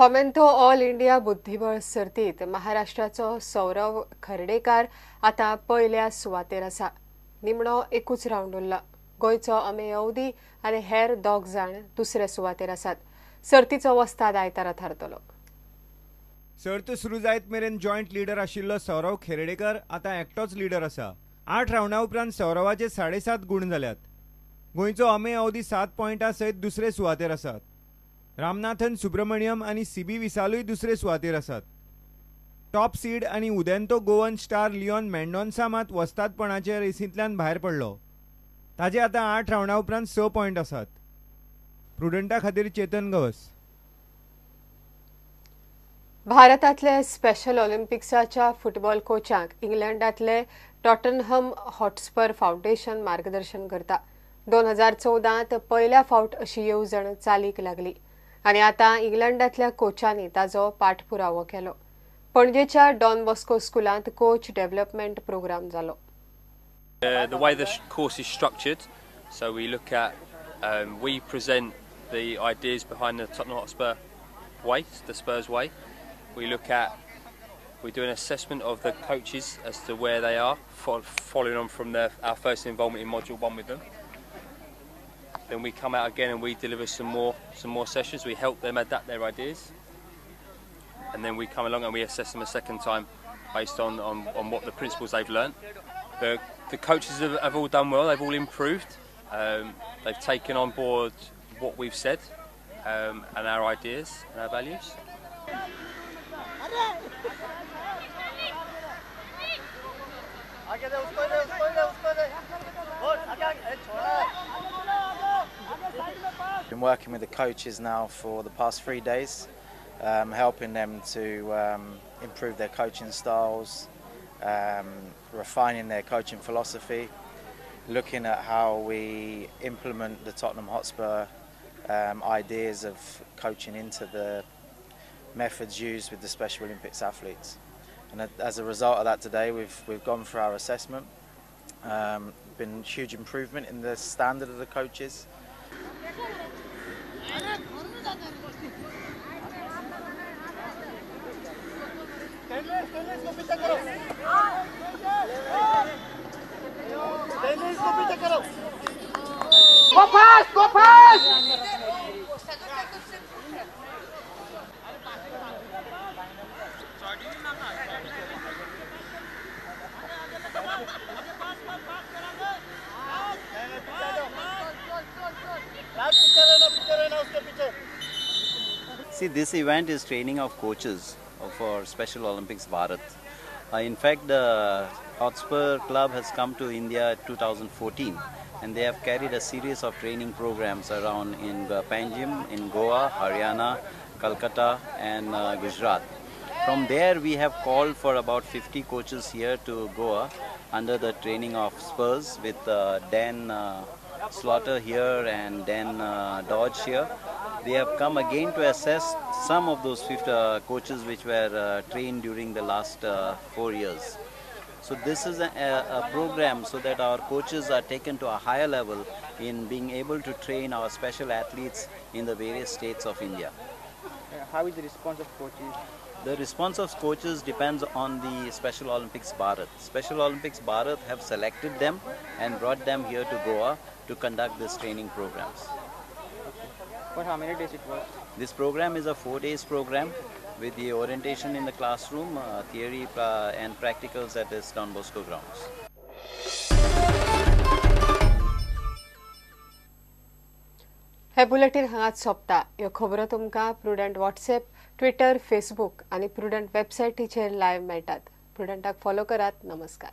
Fomento all India बुद्धिबळ सर्तीत महाराष्ट्राचो सौरव खर्डेकार आता पयल्या सुवातेर आसा। निमणो एकूच राउंड उरला। गोंयचो अमेय अवधी आनी हेर दोग जाण दुसऱ्या सुवातेर आसात। सर्तीचो वस्ताद आयतारा थारतलो। सर्त सुरू जायत मेरेन जॉइंट लीडर आशिल्लो सौरव खेर्डेकर आता एकटोच लीडर आसा। 8 राउंडा उपरांत सौरवाचे 7.5 गुण जाल्यात। गोंयचो अमेय अवधी 7 पॉइंटां सयत दुसरे सुवातेर आसात। रामनाथन सुब्रमण्यम आणि सीबी विसालूय दुसरे सुवातेर आसात। टॉप सीड आणि उदेंतो गोवन स्टार लिओन मेंडोन्सा मात वस्तादपणाचे रेसींतल्यान भायर पडलो। ताजे आता 8 राउंडा उपरांत 6 पॉइंट आसात। प्रुडंटा खातीर चेतन गवस। भारतातले स्पेशल ऑलिंपिक्साच्या फुटबॉल कोचाक इंग्लंडातले टॉटनहम हॉटस्पर फाउंडेशन मार्गदर्शन करता। 2014 पहिल्या फावट अशी येवजण चालीक लागली आणि आता इंग्लंडातल्या कोचांनी ताजो पाठपुरावो केलो। पणजेच्या डॉन बॉस्को स्कूलांत कोच डेव्हलपमेंट प्रोग्राम जालो। The way the course is structured, so we look at we present the ideas behind the Tottenham Hotspur way, the Spurs way. We do an assessment of the coaches as to where they are, following on from our first involvement in Module 1 with them. Then we come out again and we deliver some more sessions. We help them adapt their ideas, and then we come along and we assess them a second time based on what the principles they've learnt. The coaches have all done well. They've all improved. They've taken on board what we've said and our ideas and our values. Been working with the coaches now for the past 3 days, helping them to improve their coaching styles, refining their coaching philosophy, looking at how we implement the Tottenham Hotspur ideas of coaching into the methods used with the Special Olympics athletes. And as a result of that today, we've gone through our assessment. Been huge improvement in the standard of the coaches. Go fast! Go fast! See, this event is training of coaches for Special Olympics Bharat. In fact, the Hotspur Club has come to India 2014, and they have carried a series of training programs around in Panjim, in Goa, Haryana, Calcutta and Gujarat. From there we have called for about 50 coaches here to Goa under the training of Spurs with Dan Slaughter here and Dan Dodge here. They have come again to assess some of those 50 coaches which were trained during the last 4 years. So this is a program so that our coaches are taken to a higher level in being able to train our special athletes in the various states of India. How is the response of coaches? The response of coaches depends on the Special Olympics Bharat. Special Olympics Bharat have selected them and brought them here to Goa to conduct this training programs. For how many days it was? This program is a 4 days program with the orientation in the classroom, theory and practicals at this Don Bosco grounds. हे bulletin हांगाच सोंपता। ह्यो खबरो तुमकां Prudent WhatsApp, Twitter, Facebook आणि Prudent वेबसायटीचेर live मेळटात। प्रुडंटाक फॉलो करात। नमस्कार।